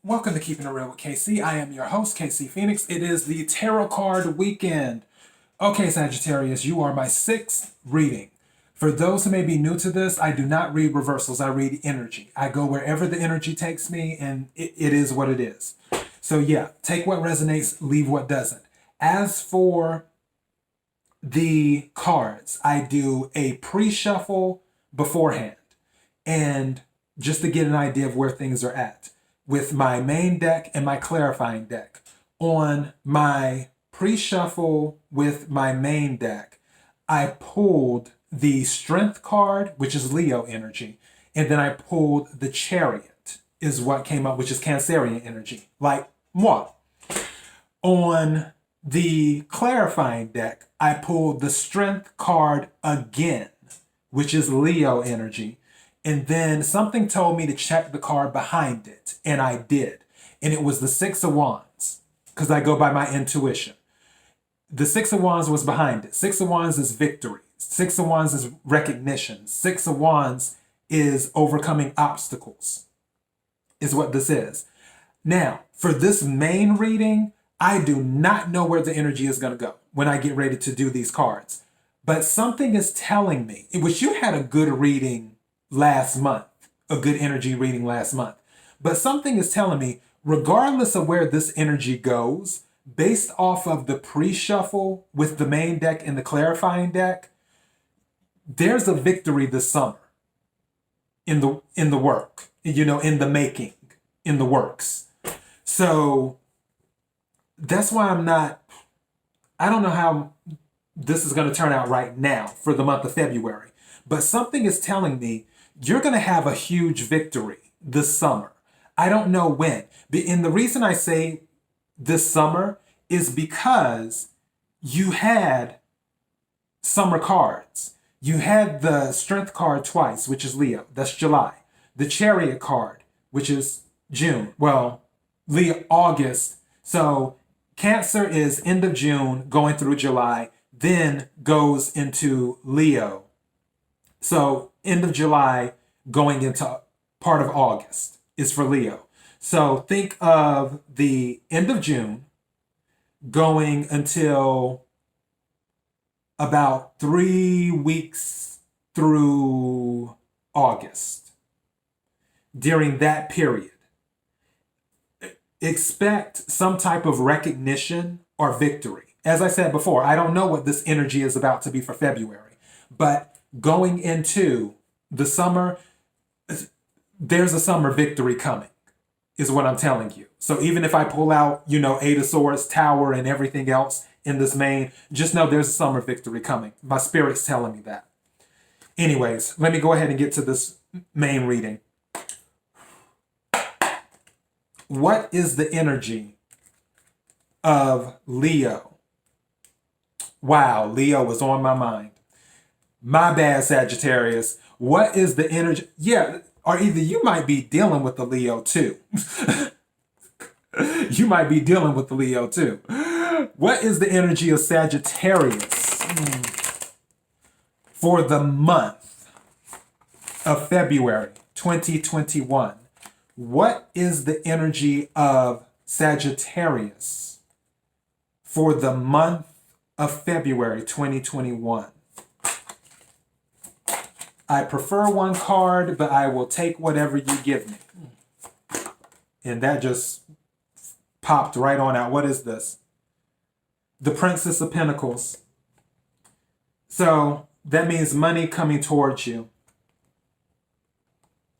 Welcome to Keeping It Real with KC. I am your host, KC Phoenix. It is the Tarot Card Weekend. Okay, Sagittarius, you are my sixth reading. For those who may be new to this, I do not read reversals. I read energy. I go wherever the energy takes me, and it is what it is. So yeah, take what resonates, leave what doesn't. As for the cards, I do a pre-shuffle beforehand, and just to get an idea of where things are at, with my main deck and my clarifying deck. On my pre-shuffle with my main deck, I pulled the Strength card, which is Leo energy, and then I pulled the Chariot, is what came up, which is Cancerian energy, like moi. On the clarifying deck, I pulled the Strength card again, which is Leo energy. And then something told me to check the card behind it, and I did. And it was the Six of Wands, because I go by my intuition. The Six of Wands was behind it. Six of Wands is victory. Six of Wands is recognition. Six of Wands is overcoming obstacles, is what this is. Now, for this main reading, I do not know where the energy is going to go when I get ready to do these cards. But something is telling me, which you had a good reading last month, a good energy reading last month. But something is telling me, regardless of where this energy goes, based off of the pre-shuffle with the main deck and the clarifying deck, there's a victory this summer in the work, in the making, in the works. So that's why I don't know how this is going to turn out right now for the month of February. But something is telling me you're going to have a huge victory this summer. I don't know when. And the reason I say this summer is because you had summer cards. You had the Strength card twice, which is Leo. That's July. The Chariot card, which is June. Well, Leo, August. So Cancer is end of June, going through July, then goes into Leo. So end of July, going into part of August is for Leo. So think of the end of June going until about 3 weeks through August. During that period, expect some type of recognition or victory. As I said before, I don't know what this energy is about to be for February, but going into the summer, there's a summer victory coming, is what I'm telling you. So even if I pull out, Eight of Swords, Tower, and everything else in this main, just know there's a summer victory coming. My spirit's telling me that. Anyways, let me go ahead and get to this main reading. What is the energy of Leo? Wow, Leo was on my mind. My bad, Sagittarius. What is the energy? Yeah, or either you might be dealing with the Leo too. You might be dealing with the Leo too. What is the energy of Sagittarius for the month of February 2021? What is the energy of Sagittarius for the month of February 2021? I prefer one card, but I will take whatever you give me. And that just popped right on out. What is this? The Princess of Pentacles. So that means money coming towards you.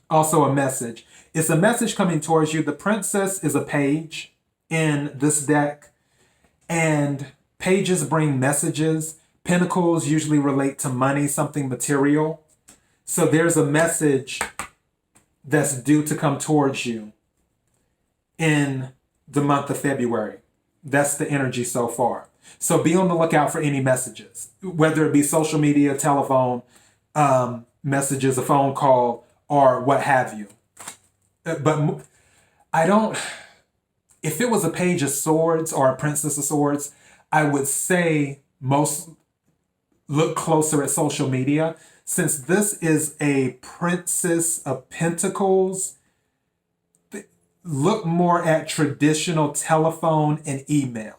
Also a message. It's a message coming towards you. The Princess is a page in this deck, and pages bring messages. Pentacles usually relate to money, something material. So there's a message that's due to come towards you in the month of February. That's the energy so far. So be on the lookout for any messages, whether it be social media, telephone, messages, a phone call, or what have you. But if it was a Page of Swords or a Princess of Swords, I would say look closer at social media. Since this is a Princess of Pentacles, look more at traditional telephone and email.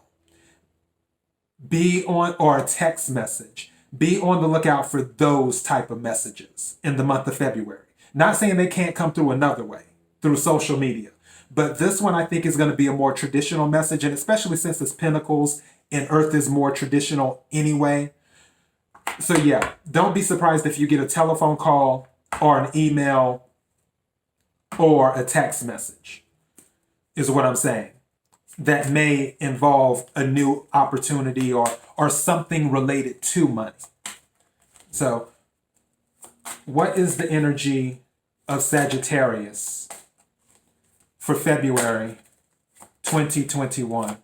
Or a text message. Be on the lookout for those type of messages in the month of February. Not saying they can't come through another way, through social media. But this one I think is going to be a more traditional message, and especially since it's Pentacles and Earth is more traditional anyway. So yeah, don't be surprised if you get a telephone call or an email or a text message, is what I'm saying. That may involve a new opportunity or something related to money. So, what is the energy of Sagittarius for February 2021?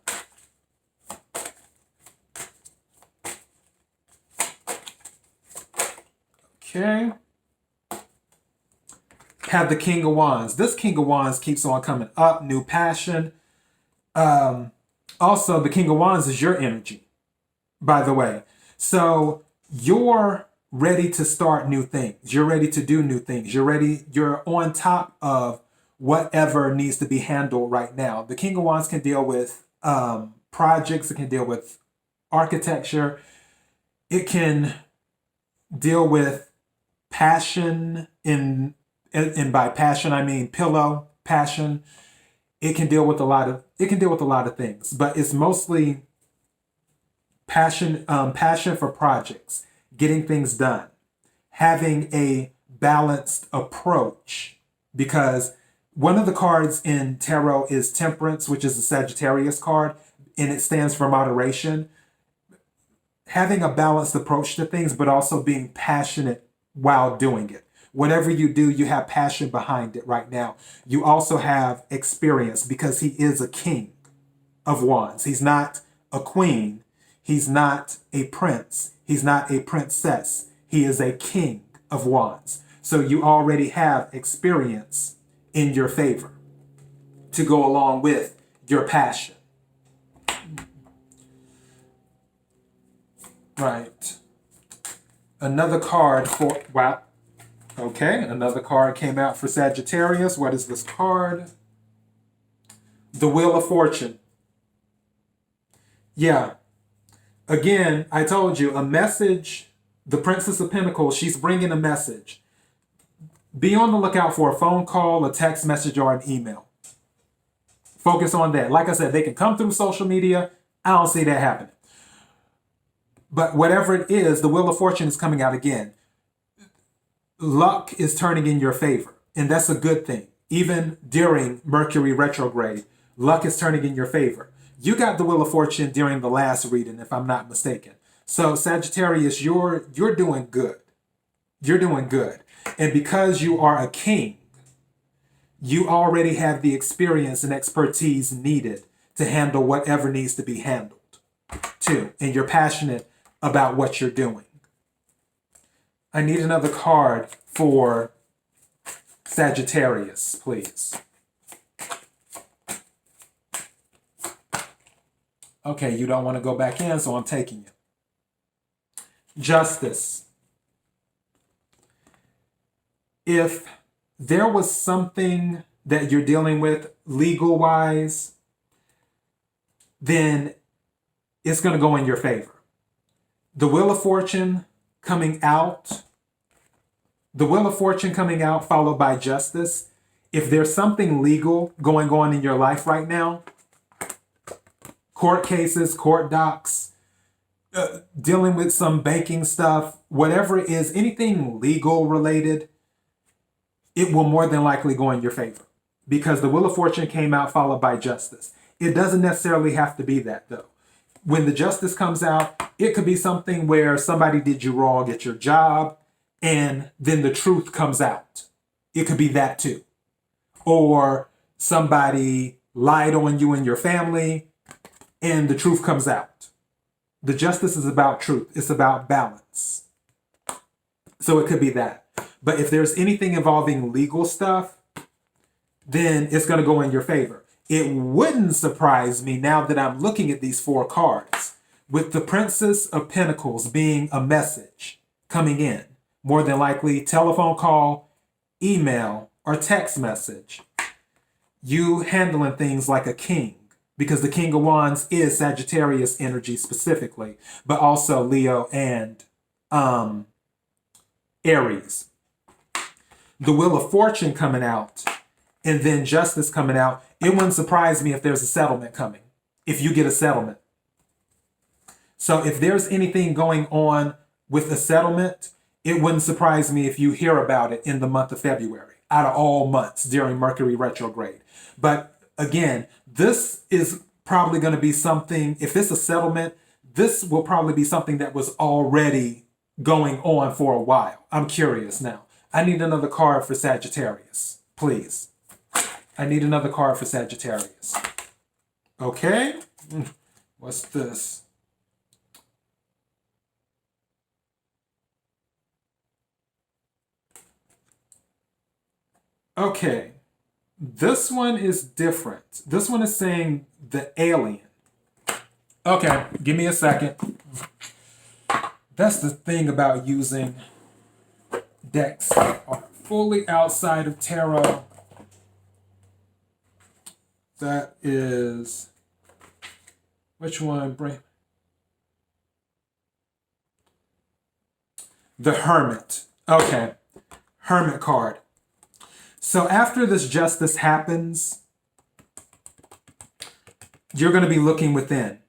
Okay. Have the King of Wands. This King of Wands keeps on coming up. New passion. Also, the King of Wands is your energy, by the way. So you're ready to start new things. You're ready to do new things. You're on top of whatever needs to be handled right now. The King of Wands can deal with projects. It can deal with architecture. It can deal with passion, and by passion I mean pillow passion. It can deal with a lot of things, but it's mostly passion for projects, getting things done, having a balanced approach, because one of the cards in tarot is Temperance, which is a Sagittarius card, and it stands for moderation. Having a balanced approach to things, but also being passionate while doing it. Whatever you do, you have passion behind it right now. You also have experience because he is a king of wands. He's not a queen. He's not a prince. He's not a princess. He is a king of wands. So you already have experience in your favor to go along with your passion. Right. Another card for, wow. Okay, another card came out for Sagittarius. What is this card? The Wheel of Fortune. Yeah. Again, I told you, a message, the Princess of Pentacles, she's bringing a message. Be on the lookout for a phone call, a text message, or an email. Focus on that. Like I said, they can come through social media. I don't see that happening. But whatever it is, the Wheel of Fortune is coming out again. Luck is turning in your favor, and that's a good thing. Even during Mercury retrograde, luck is turning in your favor. You got the Wheel of Fortune during the last reading, if I'm not mistaken. So Sagittarius, you're doing good. You're doing good. And because you are a king, you already have the experience and expertise needed to handle whatever needs to be handled, too. And you're passionate about what you're doing. I need another card for Sagittarius, please. Okay, you don't want to go back in, so I'm taking you. Justice. If there was something that you're dealing with legal-wise, then it's going to go in your favor. The Wheel of Fortune coming out. The Wheel of Fortune coming out followed by Justice. If there's something legal going on in your life right now, court cases, court docs, dealing with some banking stuff, whatever it is, anything legal related, it will more than likely go in your favor because the Wheel of Fortune came out followed by Justice. It doesn't necessarily have to be that though. When the Justice comes out, it could be something where somebody did you wrong at your job and then the truth comes out. It could be that too. Or somebody lied on you and your family and the truth comes out. The Justice is about truth. It's about balance. So it could be that. But if there's anything involving legal stuff, then it's going to go in your favor. It wouldn't surprise me now that I'm looking at these four cards, with the Princess of Pentacles being a message coming in. More than likely, telephone call, email, or text message. You handling things like a king, because the King of Wands is Sagittarius energy specifically, but also Leo and Aries. The Wheel of Fortune coming out, and then Justice coming out. It wouldn't surprise me if there's a settlement coming, if you get a settlement. So if there's anything going on with a settlement, it wouldn't surprise me if you hear about it in the month of February, out of all months during Mercury retrograde. But again, this is probably going to be something, if it's a settlement, this will probably be something that was already going on for a while. I'm curious now. I need another card for Sagittarius, please. I need another card for Sagittarius. Okay. What's this? Okay. This one is different. This one is saying the alien. Okay, give me a second. That's the thing about using decks that are fully outside of tarot. That is, which one? The Hermit. Okay, Hermit card. So after this justice happens, you're going to be looking within.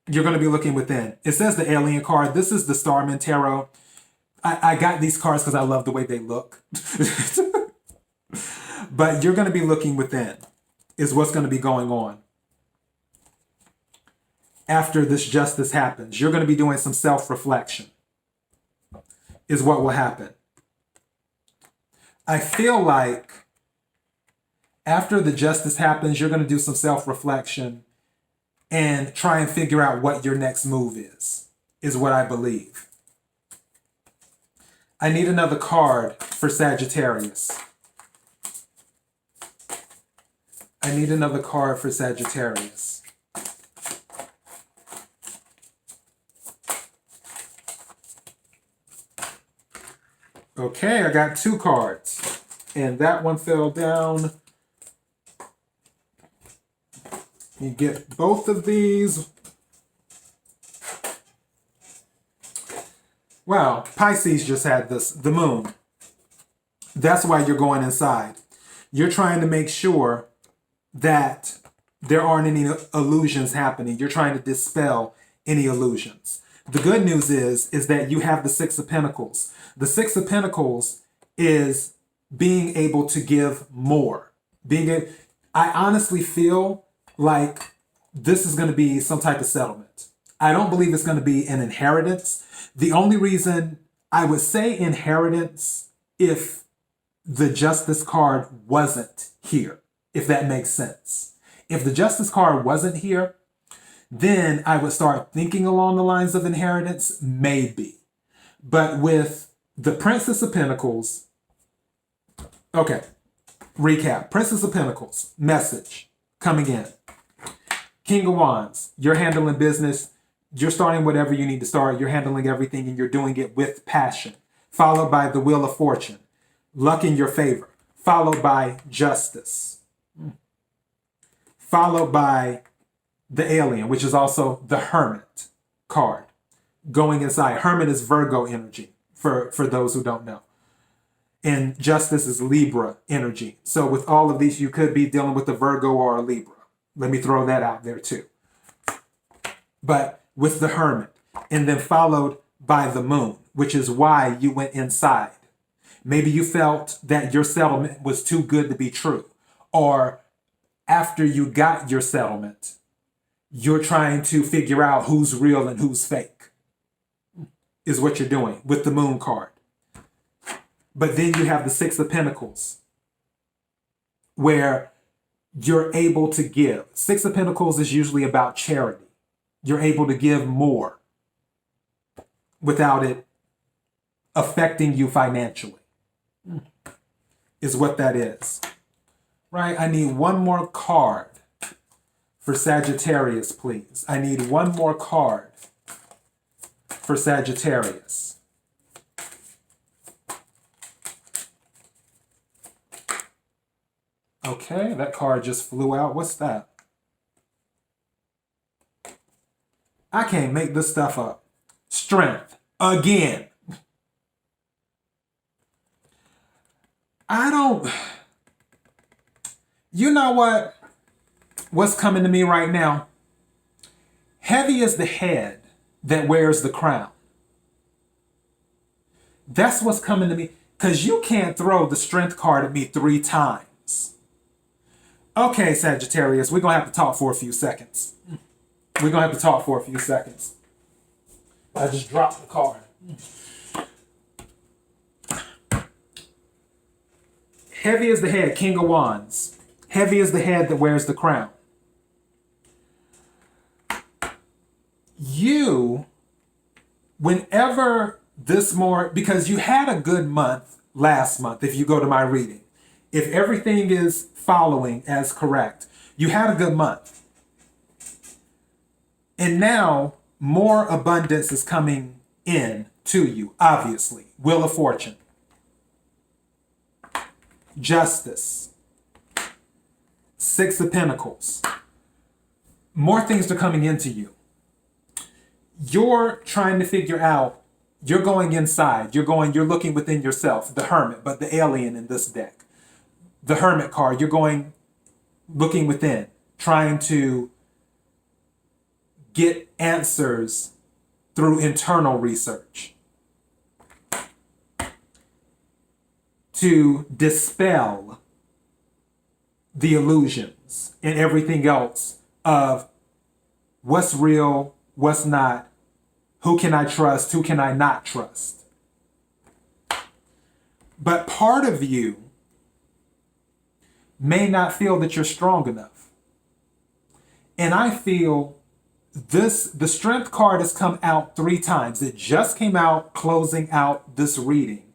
You're going to be looking within. It says the alien card. This is the Starman Tarot. I got these cards because I love the way they look. But you're going to be looking within is what's going to be going on. After this justice happens, you're going to be doing some self-reflection is what will happen. I feel like after the justice happens, you're going to do some self-reflection and try and figure out what your next move is what I believe. I need another card for Sagittarius. I need another card for Sagittarius. Okay, I got two cards. And that one fell down. You get both of these. Wow, Pisces just had this, the moon. That's why you're going inside. You're trying to make sure that there aren't any illusions happening. You're trying to dispel any illusions. The good news is that you have the Six of Pentacles. The Six of Pentacles is being able to give more. I honestly feel like this is going to be some type of settlement. I don't believe it's going to be an inheritance. The only reason I would say inheritance if the Justice card wasn't here, if that makes sense. If the Justice card wasn't here, then I would start thinking along the lines of inheritance, maybe. But with the Princess of Pentacles, okay, recap. Princess of Pentacles, message coming in. King of Wands, you're handling business. You're starting whatever you need to start. You're handling everything and you're doing it with passion. Followed by the Wheel of Fortune, luck in your favor. Followed by Justice. Followed by the Alien, which is also the Hermit card. Going inside. Hermit is Virgo energy, for those who don't know. And Justice is Libra energy. So with all of these, you could be dealing with a Virgo or a Libra. Let me throw that out there too. But with the Hermit, and then followed by the Moon, which is why you went inside. Maybe you felt that your settlement was too good to be true. Or after you got your settlement, you're trying to figure out who's real and who's fake, is what you're doing with the Moon card. But then you have the Six of Pentacles, where you're able to give. Six of Pentacles is usually about charity. You're able to give more without it affecting you financially, is what that is. Right? I need one more card for Sagittarius, please. I need one more card for Sagittarius. Okay, that card just flew out. What's that? I can't make this stuff up. Strength. Again. I don't... You know what? What's coming to me right now? Heavy is the head that wears the crown. That's what's coming to me. Because you can't throw the strength card at me 3 times. Okay, Sagittarius, we're going to have to talk for a few seconds. We're going to have to talk for a few seconds. I just dropped the card. Heavy is the head, King of Wands. Heavy is the head that wears the crown. You, whenever this more, because you had a good month last month, if you go to my reading. If everything is following as correct, you had a good month. And now more abundance is coming in to you, obviously. Wheel of Fortune. Justice. 6 of Pentacles. More things are coming into you. You're trying to figure out, you're going inside, you're looking within yourself, the Hermit, but the alien in this deck. The Hermit card, you're looking within, trying to get answers through internal research. To dispel the illusions and everything else of what's real, what's not, who can I trust, who can I not trust. But part of you may not feel that you're strong enough. And I feel the strength card has come out 3 times. It just came out closing out this reading.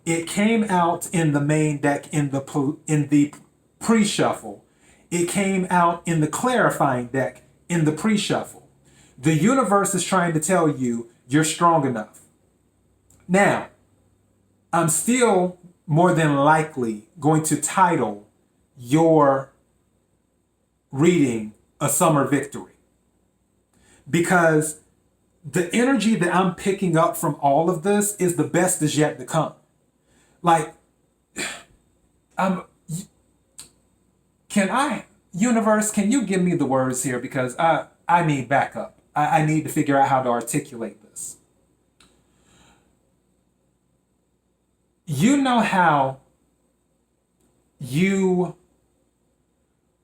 It came out in the main deck in the pre-shuffle. It came out in the clarifying deck in the pre-shuffle. The universe is trying to tell you you're strong enough. Now, I'm still more than likely going to title your reading a summer victory. Because the energy that I'm picking up from all of this is the best is yet to come. Like, universe, can you give me the words here? Because I need backup. I need to figure out how to articulate this. You know how you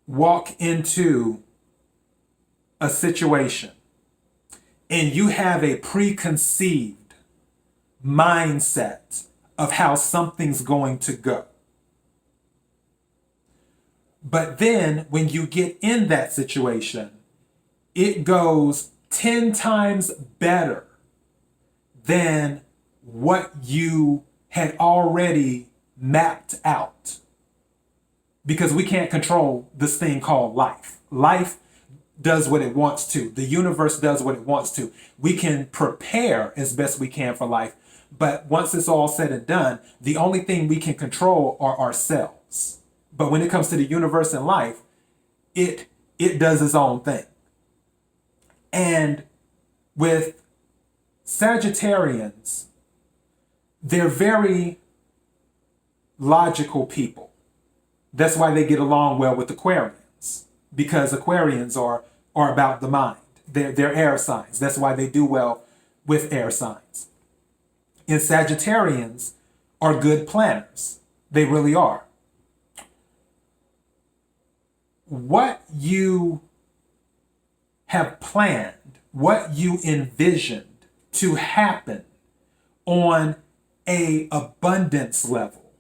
walk into a situation and you have a preconceived mindset of how something's going to go. But then when you get in that situation, it goes 10 times better than what you had already mapped out. Because we can't control this thing called life. Life does what it wants to. The universe does what it wants to. We can prepare as best we can for life. But once it's all said and done, the only thing we can control are ourselves. But when it comes to the universe and life, it does its own thing. And with Sagittarians, they're very logical people. That's why they get along well with Aquarians, because Aquarians are about the mind. They're air signs. That's why they do well with air signs. And Sagittarians are good planners. They really are. What you have planned, what you envisioned to happen on an abundance level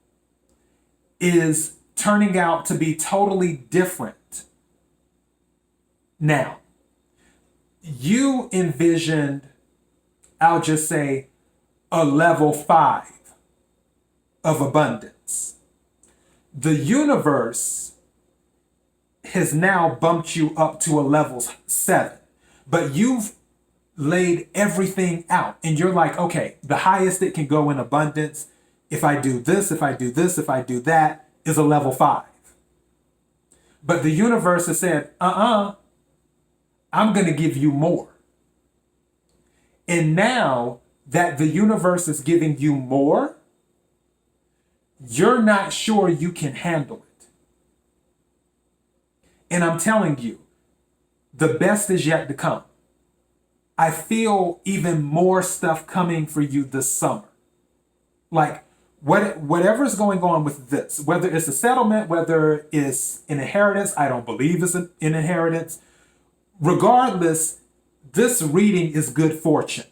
is turning out to be totally different. Now, you envisioned, I'll just say, a level 5 of abundance. The universe has now bumped you up to a level 7, but you've laid everything out and you're like, okay, the highest it can go in abundance, if I do this, if I do this, if I do that, is a level 5. But the universe has said, I'm going to give you more. And now that the universe is giving you more, you're not sure you can handle it. And I'm telling you, the best is yet to come. I feel even more stuff coming for you this summer. Like, whatever's going on with this, whether it's a settlement, whether it's an inheritance, I don't believe it's an inheritance. Regardless, this reading is good fortune.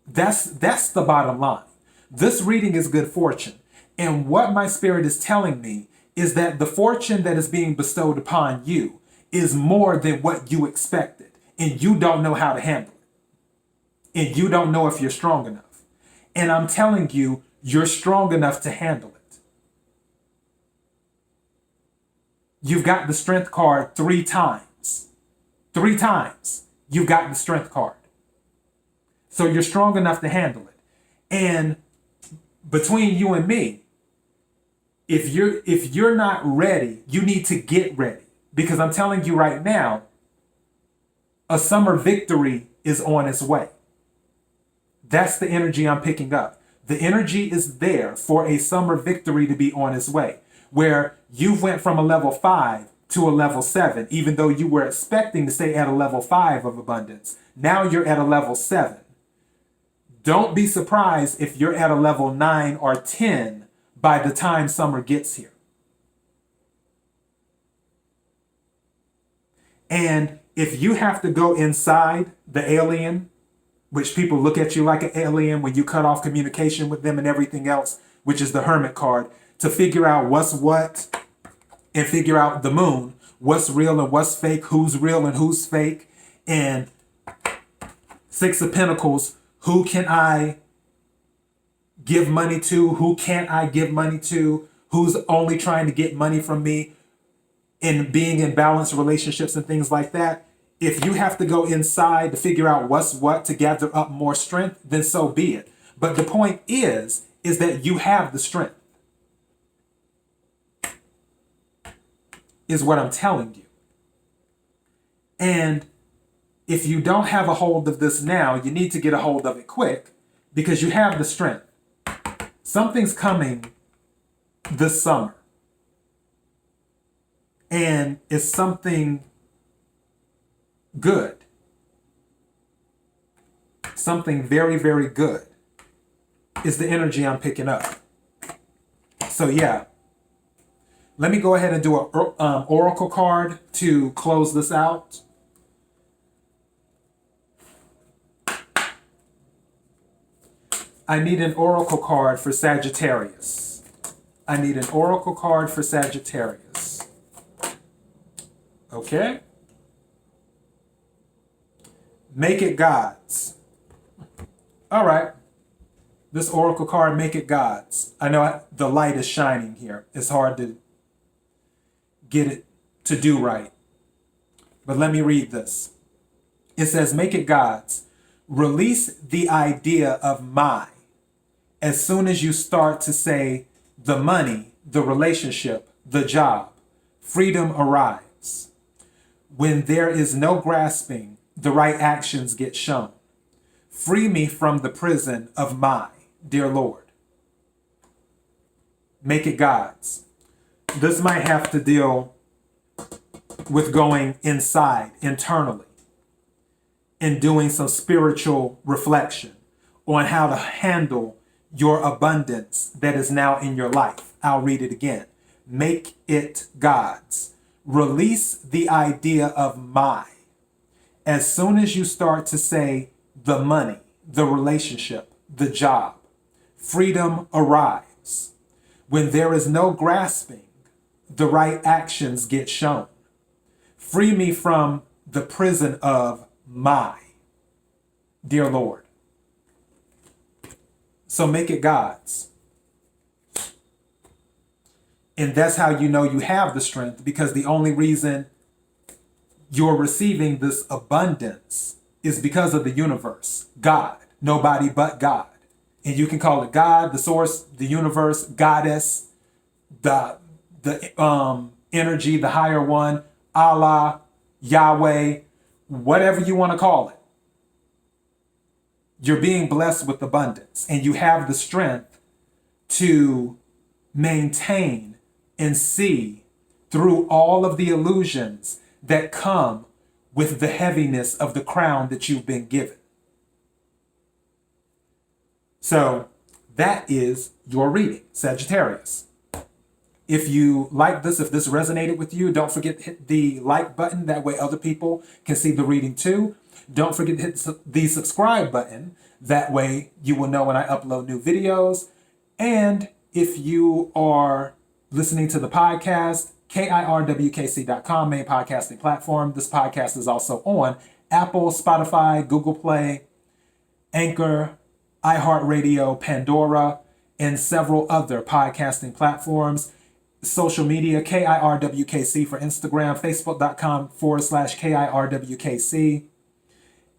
That's the bottom line. This reading is good fortune. And what my spirit is telling me is that the fortune that is being bestowed upon you is more than what you expected. And you don't know how to handle it. And you don't know if you're strong enough. And I'm telling you, you're strong enough to handle it. You've got the strength card 3 times. 3 times you've got the strength card. So you're strong enough to handle it. And between you and me, if you're not ready, you need to get ready. Because I'm telling you right now, a summer victory is on its way. That's the energy I'm picking up. The energy is there for a summer victory to be on its way, where you went from a level 5 to a level 7, even though you were expecting to stay at a level 5 of abundance. Now you're at a level 7. Don't be surprised if you're at a level 9 or 10 by the time summer gets here. And if you have to go inside the alien, which people look at you like an alien when you cut off communication with them and everything else, which is the Hermit card, to figure out what's what and figure out the moon, what's real and what's fake, who's real and who's fake, and 6 of Pentacles, who can I give money to, who can't I give money to, who's only trying to get money from me, and being in balanced relationships and things like that. If you have to go inside to figure out what's what to gather up more strength, then so be it. But the point is that you have the strength, is what I'm telling you. And if you don't have a hold of this now, you need to get a hold of it quick, because you have the strength. Something's coming this summer. And it's something good. Something very, very good is the energy I'm picking up. So yeah, let me go ahead and do an oracle card to close this out. I need an oracle card for Sagittarius. I need an oracle card for Sagittarius. Okay? Make it God's. All right. This oracle card, make it God's. I know the light is shining here. It's hard to get it to do right. But let me read this. It says, make it God's. Release the idea of my as soon as you start to say the money, the relationship, the job. Freedom arrives. When there is no grasping, the right actions get shown. Free me from the prison of my, dear Lord. Make it God's. This might have to deal with going inside, internally, and doing some spiritual reflection on how to handle your abundance that is now in your life. I'll read it again. Make it God's. Release the idea of my. As soon as you start to say the money, the relationship, the job, freedom arrives. When there is no grasping, the right actions get shown. Free me from the prison of my, dear Lord. So make it God's. And that's how you know you have the strength, because the only reason you're receiving this abundance is because of the universe, God, nobody but God. And you can call it God, the source, the universe, goddess, the energy, the higher one, Allah, Yahweh, whatever you want to call it. You're being blessed with abundance, and you have the strength to maintain and see through all of the illusions that come with the heaviness of the crown that you've been given. So that is your reading, Sagittarius. If you like this, if this resonated with you, don't forget to hit the like button. That way other people can see the reading too. Don't forget to hit the subscribe button. That way you will know when I upload new videos. And if you are listening to the podcast, kirwkc.com, main podcasting platform. This podcast is also on Apple, Spotify, Google Play, Anchor, iHeartRadio, Pandora, and several other podcasting platforms. Social media, kirwkc for Instagram, facebook.com/kirwkc,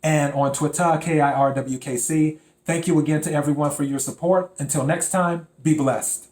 and on Twitter, kirwkc. Thank you again to everyone for your support. Until next time, be blessed.